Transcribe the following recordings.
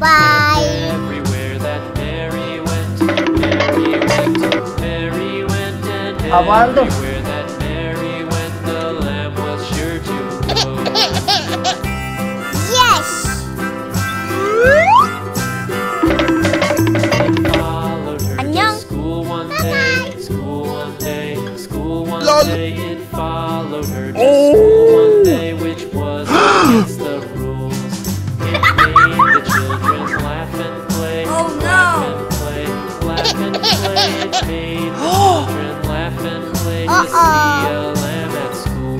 Bye. Everywhere that Mary went, Mary went, Mary went, and Aguanta. everywhere that Mary went, the lamb was sure to go. Yes. It followed her 안녕. to school one day, school one day, school one day. It followed her to school one day, which was against the rules. It made the children laugh and play, laugh and play, laugh and play. It made the children laugh and play to see a lamb at school.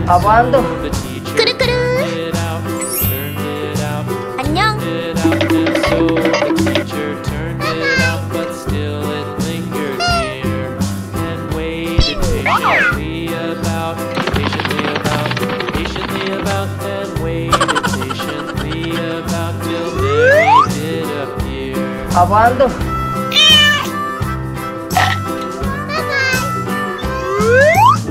Abando. The teacher Kuru, kuru. turned it out, turned it out, 안녕. it out, and so the teacher turned it out, but still it lingered near and waited patiently about, and waited patiently about till Mary did appear. Abando.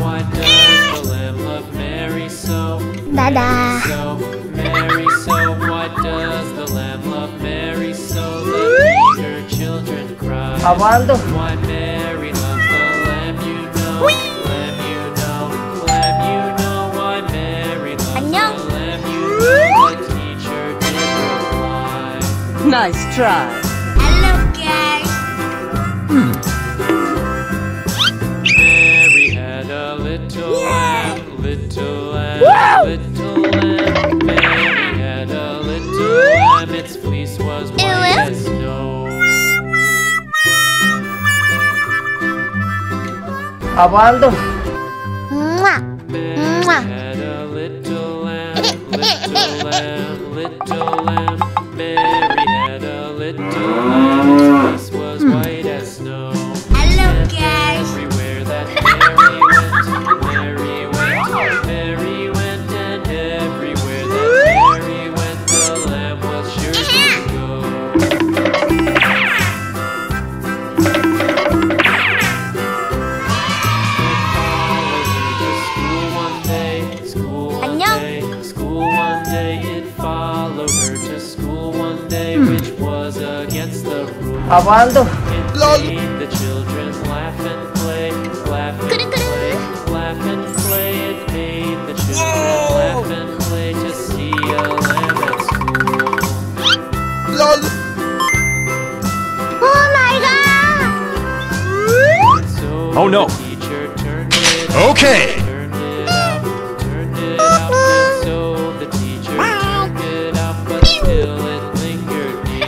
Why does the lamb love Mary so? Dada. So, Mary so, why does the lamb love Mary so? The eager children cry. Abando. Why Mary loves the lamb, you know. Lamb, you know. Lamb, you know. Why Mary loves 안녕. the lamb, you know. The teacher did reply. Nice try. Hello, guys. Mary had a little lamb, little lamb, little lamb. Mary had a little lamb, its fleece was white as snow. Abando. Mwah. Mary Mwah. had a little lamb, little lamb, little lamb. Mary had a little lamb, its fleece was white as snow. Hello, And guys. everywhere that Mary went, Mary went, Mary went, and everywhere that Mary went, the lamb was sure to go. It followed her to school one day, which was against the rules. Abando. It made the children laugh and play, laugh and play, laugh and play. It made the children laugh and play to see a lamb at school. Oh my God. And so Oh, no. the teacher turned it Okay. turned it out, turned it out. And so the teacher turned it out, but still it lingered near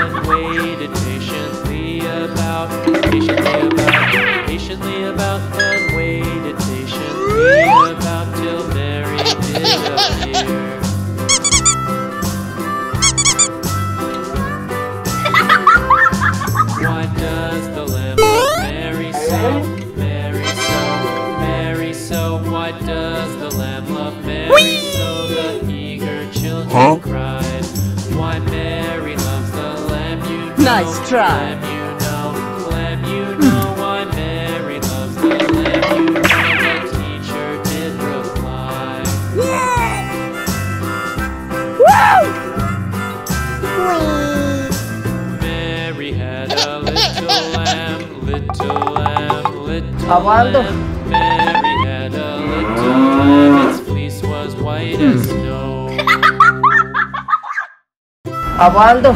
and waited patiently about, and waited patiently about till Mary did appear. Why does the lamb love Mary so? Mary so, Mary so. Why does the lamb love Mary so? The eager children cried. Why Mary loves the lamb, you know. Nice try. Lamb, you know. Lamb, you know. Why Mary loves the lamb, you know. The teacher did reply. Mary had a little lamb, little lamb, little Abando. lamb. Mary had a little lamb, its fleece was white as snow. Abando.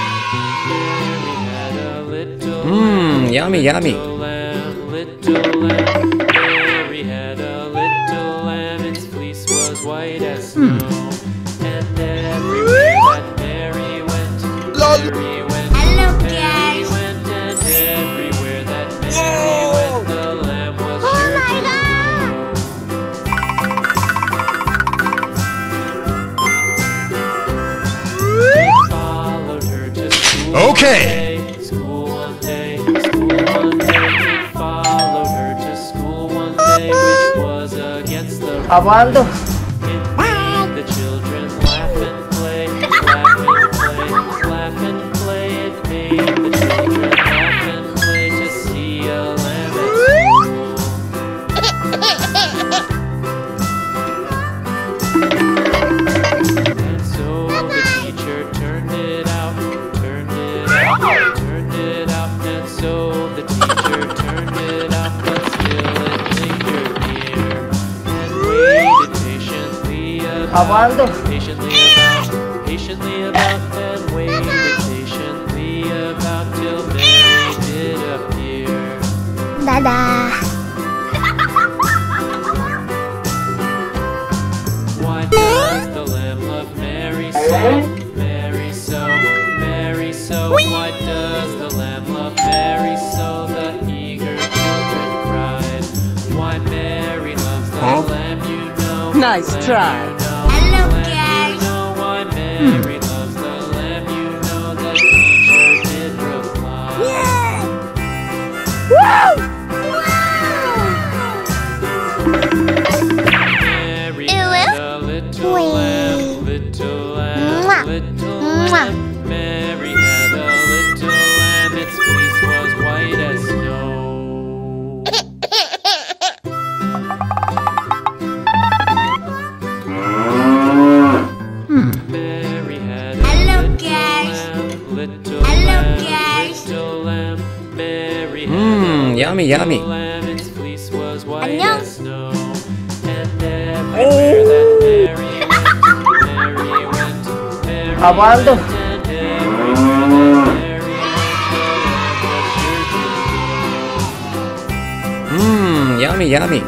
Mary had a little Yummy, yummy. lamb, little lamb. Mary had a little lamb, its fleece was white as snow. And everywhere that Mary went, Mary went, Hello, Mary guys. went, and everywhere that Mary went, the lamb was sure my to go. It followed her to school. Okay. School one day, school one day. It followed her to school one day, which was against the rules. Abando. It made the children laugh and play, laugh and play, laugh and play. It made the children laugh and play to see a lamb Aguando. Patiently about, and waited patiently about till Mary did appear. Dadah. Why does the lamb love Mary so? Mary so, Mary so. Why does the lamb love Mary so? The eager children cried. Why Mary loves the lamb, you know. Nice try. Hello, guys. You know why Mary loves the lamb, you know. The teacher did reply. Mary had a little lamb, little lamb, little lamb. Mary had a little lamb, its fleece was white as snow. Mary had a Hello, little guys. lamb, little Hello, lamb, guys. little lamb. Mary had a Yummy, little yummy. lamb, its fleece was white 안녕. as snow. And everywhere that Mary went, Mary Aguando. went, and everywhere that Mary went, Yummy, yummy.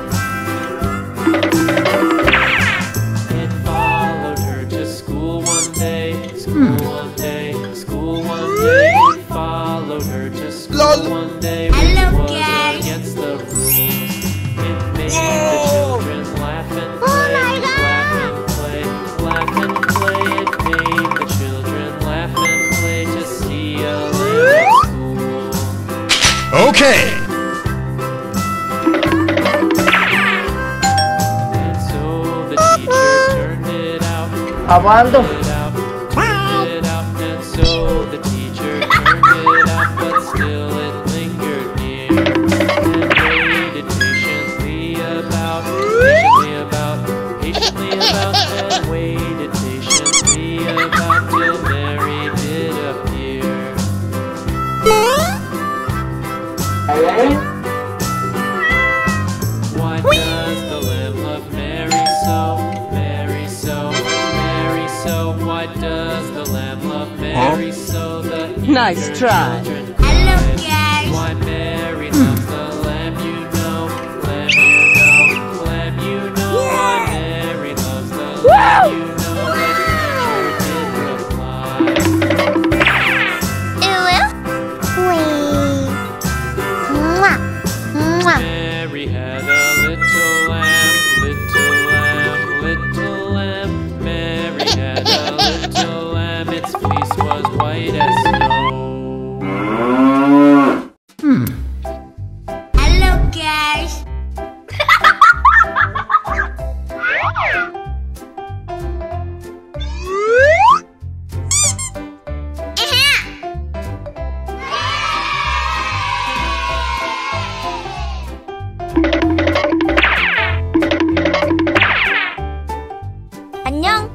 it followed her to school one day, school one day, school one day. It followed her to school one day, which Hello, was guys. against the rules. It made the children laugh and play, my God. laugh and play, laugh and play. It made the children laugh and play to see a lamb at school. Okay. And so the teacher turned it out. Aguando. Turned it out, and so the teacher turned it out, but still it lingered near, and waited patiently about, and waited patiently about till Mary did appear. Why does the lamb love Mary so? Mary so, Mary so. Why does the lamb love Mary so? The Nice eager try. children Hello, cried. guys. Why Mary loves the lamb, you know. Lamb, you know. Lamb, you know. Why Mary loves the lamb, you know. The teacher did reply. Mary had a little lamb, little lamb, little lamb. Mary had a little lamb, its fleece was white as snow. Hello, guys. 안녕.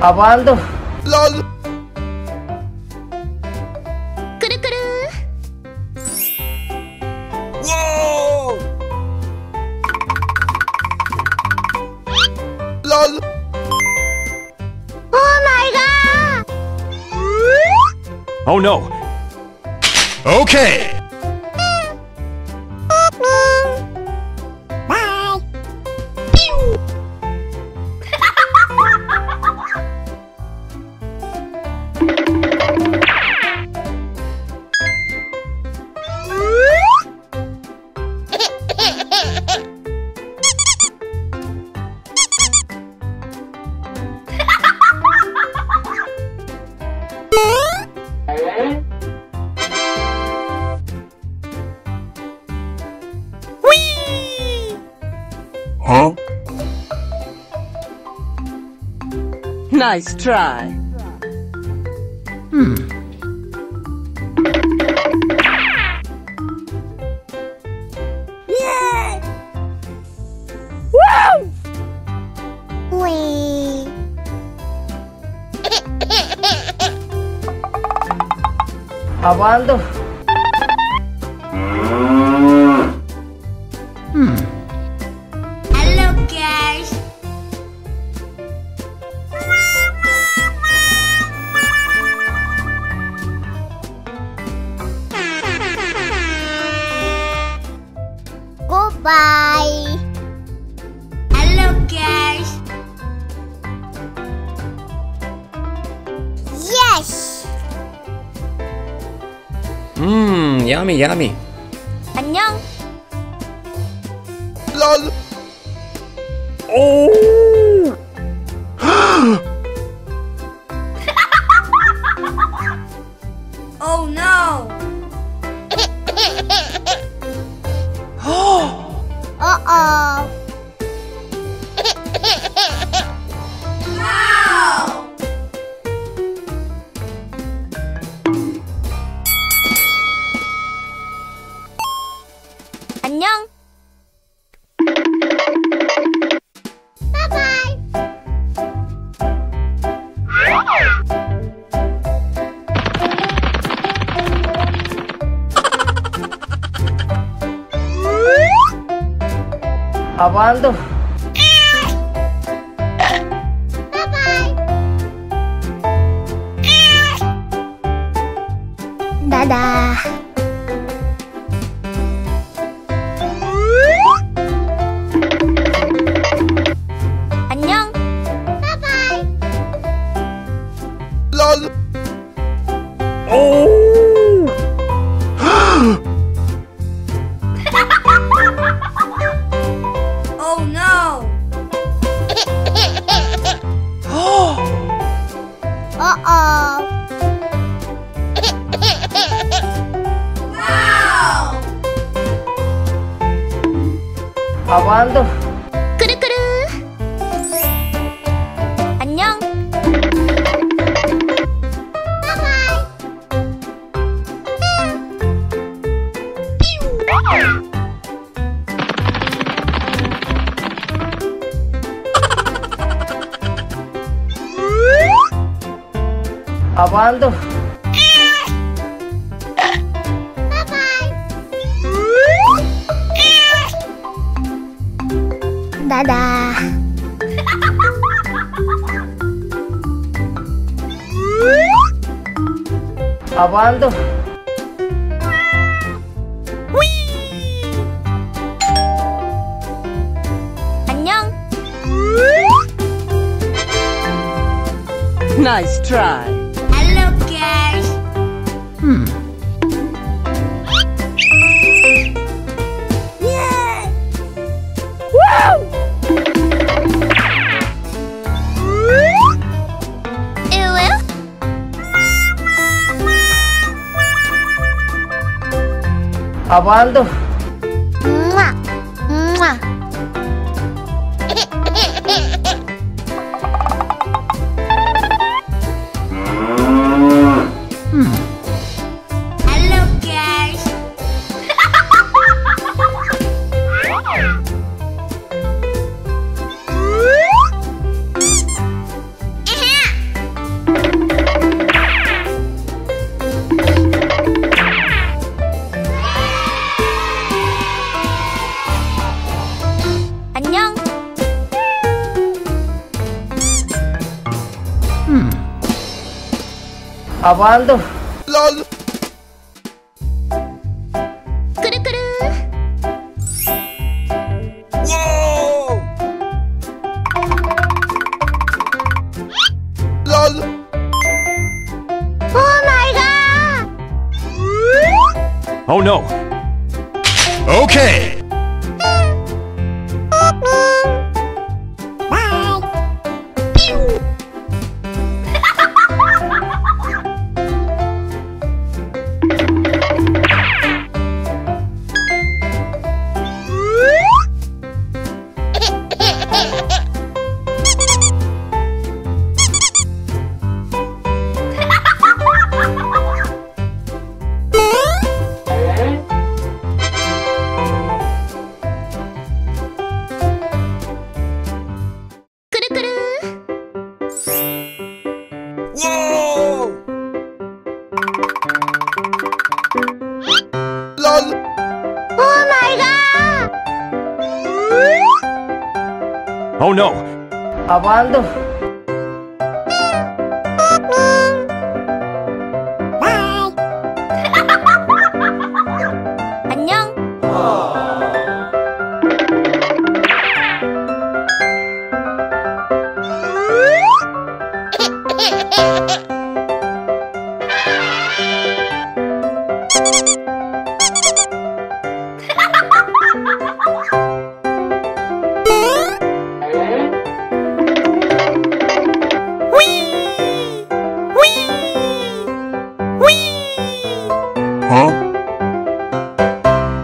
Aguando. 꾸르꾸르. 오 마이 갓. Oh no. Okay. Huh? Nice try. Wee. Aguando. Yummy, yummy. 안녕. lol. Oh no. Uh-oh. No. 안녕. 바이바이. Apaan tuh? Dadah. 안녕. 바이바이. lol. Oh no. Uh-oh. Wow. Apaan tuh? 끄르끄르. 안녕. 바이바이. Apaan tuh? Dadah. Apaan tuh? 안녕. Nice try. Hello guys. Apaan tuh? Mwah. Mwah. Hello guys. 안녕. Apaan tuh? lol. 끄르끄르. lol. Oh my god. Oh no. Okay. 끄르끄르. lol. Oh my god. Oh no. Apaan tuh? 안녕.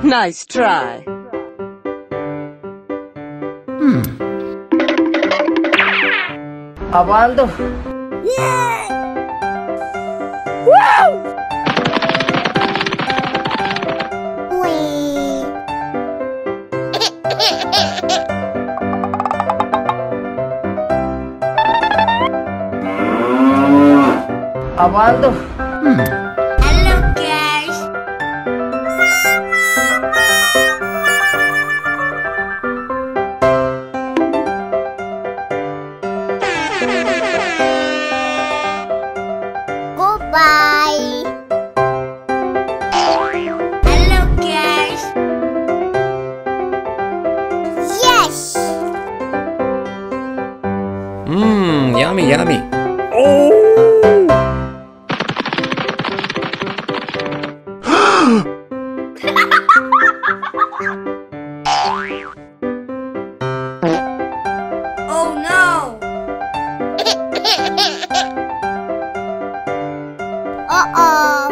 Nice try. Apaan tuh? Wih. Apaan tuh? Halo guys. Goodbye. Halo guys. Yes. Yummy, yummy. Oh no. Uh-oh.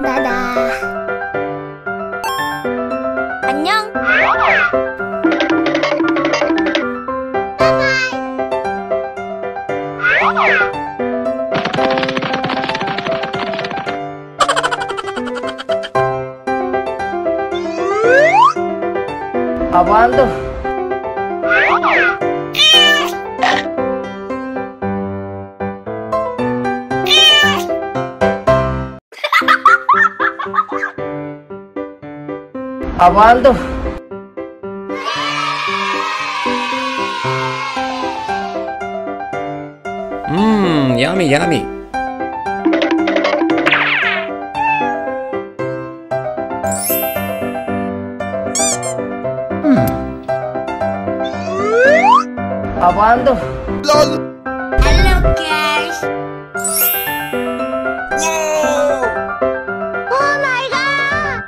다다. 안녕. Apaan tuh? Apaan tuh? Yummy, yummy. Apaan tuh? Halo guys. Oh my god.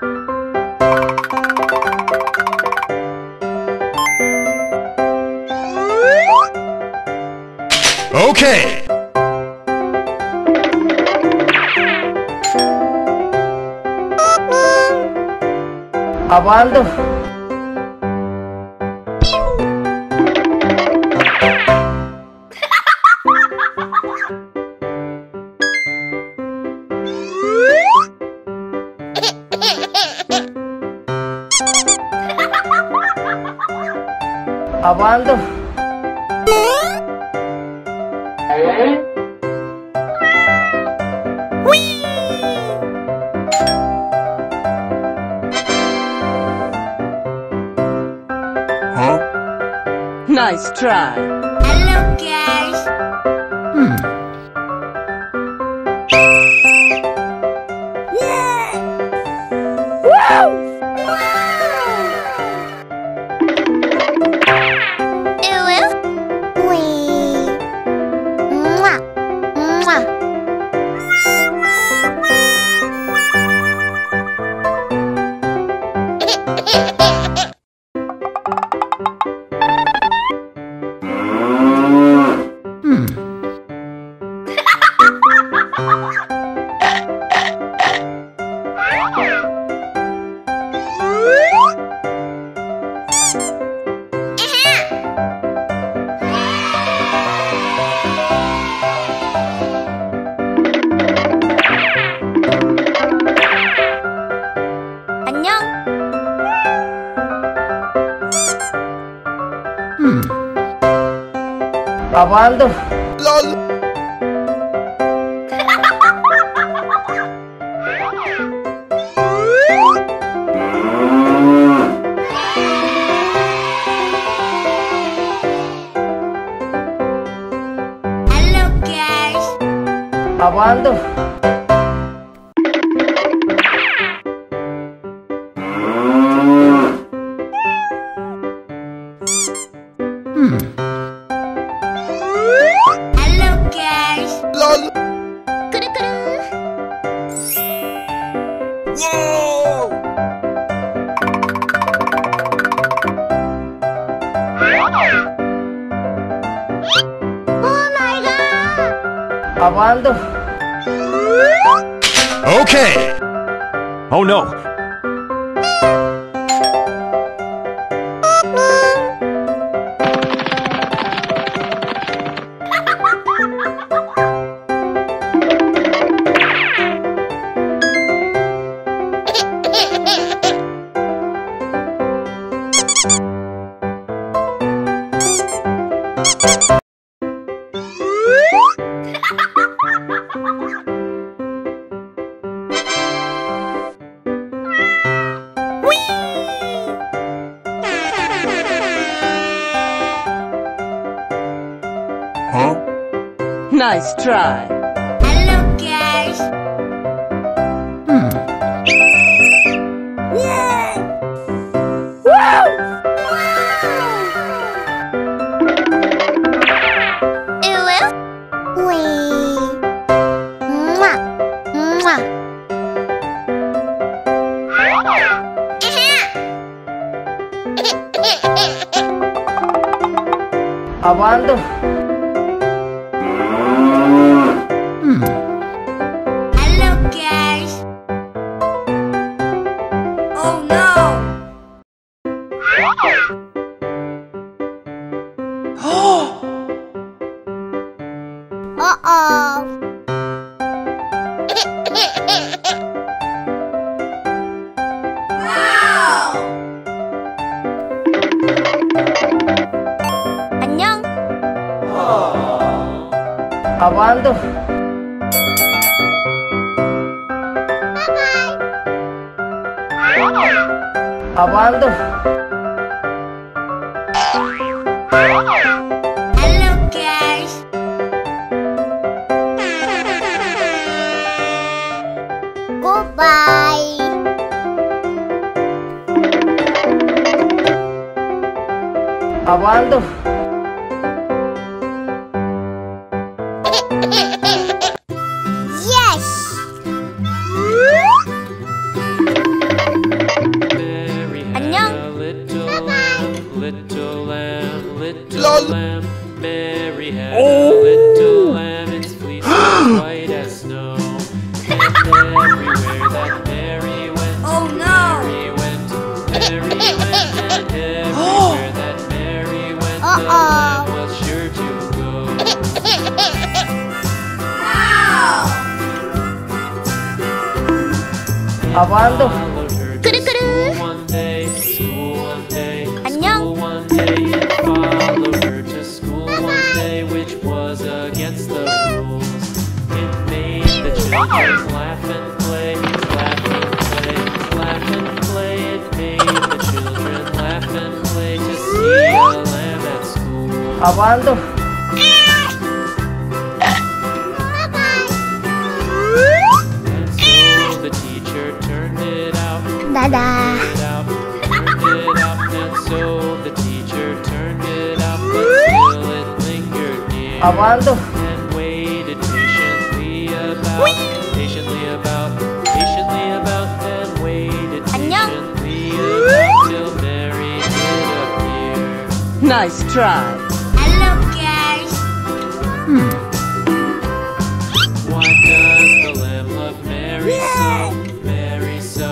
Okay. Apaan tuh? Apaan tuh? Huh? Nice try. Halo guys. Apaan tuh? Halo guys. Apaan tuh? Halo guys. Kuru kuru. Oh Babando. Okay. Oh no! Huh? Nice try. Hello, guys. Babando. Hello, guys. Oh no. Uh-oh. Wow. 안녕. Babando. Babando. Hello, guys. Goodbye. Babando. Yes. Mary had 안녕. a little lamb, little lamb, little Lol. lamb. Mary had a little lamb, its fleece was white as snow. And everywhere that Mary went, Oh no. Mary went, Mary went, and everywhere that Mary went, the Uh-oh. lamb was sure to go. Wow. Babando. Followed her to 그르그르. school one day, school one day, 안녕. school one day. It followed her to school one day, which was against the rules. It made the children laugh and play, laugh and play, laugh and play. It made the children laugh and play to see a lamb at school. Babando. And so the teacher turned it out. Dada. Turned it out, and so the teacher turned it out, but still it lingered near Babando. and waited patiently about, and waited 안녕. patiently about till Mary did appear. Nice try. Hello, guys. Why does the lamb love Mary so? Mary so,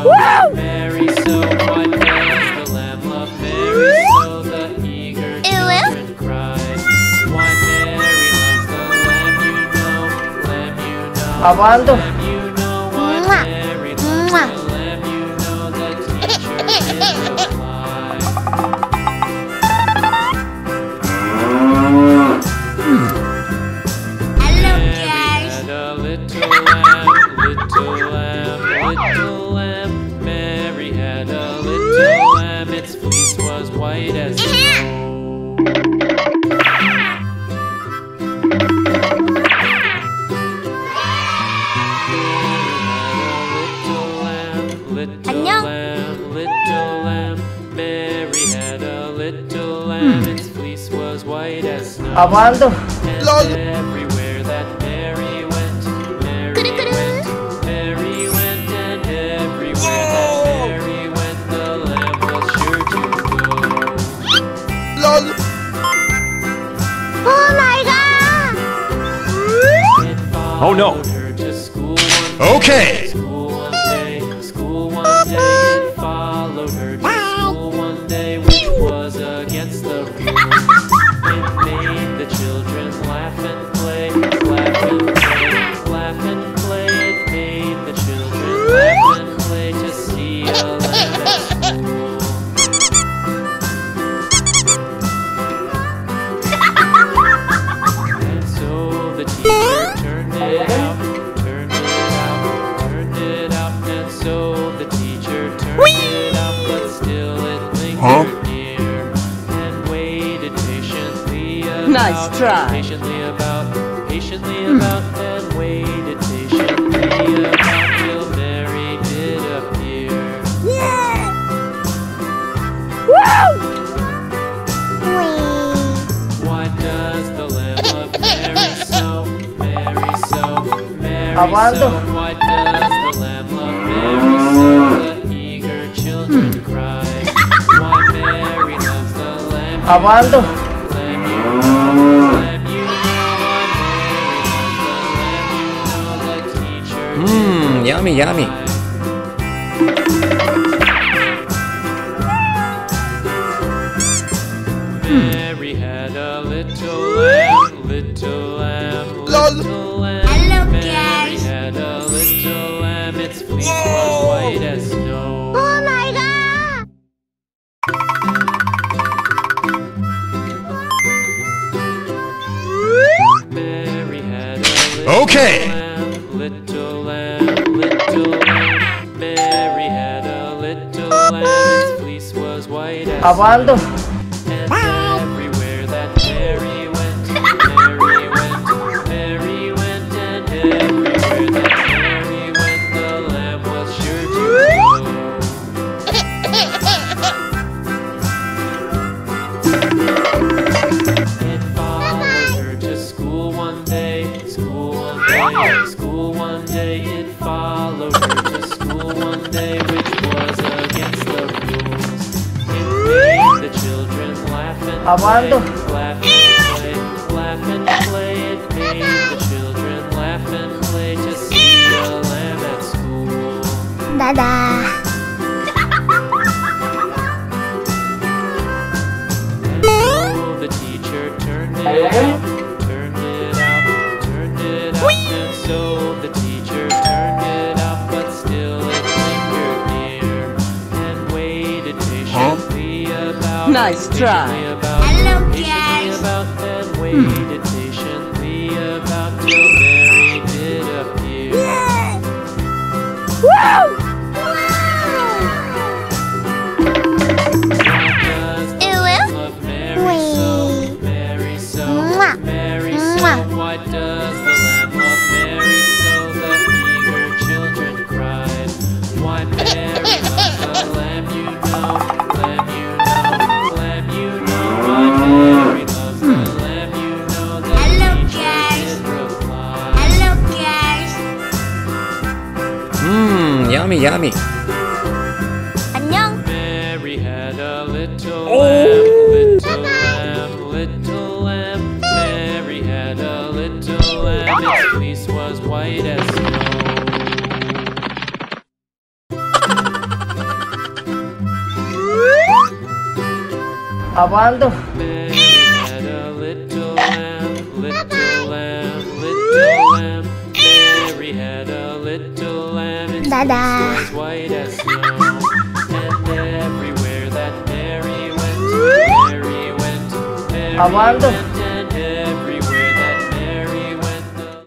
Mary so. Why does the lamb love Mary so? The eager children cried. Why Mary loves the lamb, you know, lamb, you know, Babando. lamb, you know. Why Mary loves the lamb, you know. The teacher did reply. Hello, Mary guys. had a little lamb, little lamb, little lamb. Mary had a little lamb, its fleece was white as snow. Little 안녕. lamb, little lamb. Mary had a little lamb, its fleece was white as snow. Babando. And Lol. everywhere that Mary went, Mary went, Mary went, and everywhere that Mary went, the lamb was sure to go. Oh my god. It Oh no. Her to school Okay. School one day, it followed her to school one day, which was against the rules. It made the children laugh and play, laugh and play, laugh and play. It made the children laugh and play to see a lamb at school. And so the teacher turned it out, turned it out, turned it out, and so the teacher turned it out, but still it lingered near and waited patiently about, Nice try. patiently about, and waited patiently about till Mary did appear. Why does the lamb love Mary so, Mary so, Mary Abaldo. so? Why does the lamb love Mary so? The eager children cry. Why Mary loves the lamb? Abaldo. Lamb you know, lamb you know. Why Mary loves the lamb you know. The teacher Yummy, yummy. Mary had a little lamb, little lamb, little lamb. Hello, Mary guys. had a little lamb, its fleece was white as snow. Oh my god! Mary had a little Okay. lamb, little lamb, little lamb. Mary had a little lamb, its fleece was white as Abaldo. And everywhere that Mary went, Mary went, Mary went, and everywhere that Mary went, the lamb was sure to go. It followed her to school one day, school one day, school one day. It followed her to school one day, which was against the rules. It made the children laugh and Abaldo. play, laugh and play, laugh and play. It made the children laugh and play to see a lamb at school. Dada! So the teacher turned it out, turned it out, turned it out, and so the teacher turned it out, but still it lingered near and waited patiently about. Nice try. Patiently about, Hello, patiently guys. about, and waited patiently about till Mary did appear. Why does the lamb love Mary so? The eager children cried. Why Mary loves the lamb you know, lamb you know, lamb you know. Why Mary loves the lamb you know. The Hello, teacher guys. did reply. Hello, guys. Yummy, yummy. 안녕. Mary had a little lamb, little lamb, little lamb. Mary had a little lamb, its fleece was white as snow. Abaldo. Mary had a little lamb, little lamb, little lamb. Mary had a little lamb, its Dada. fleece was white as snow. And everywhere that Mary went, Mary went, Mary Abaldo. went,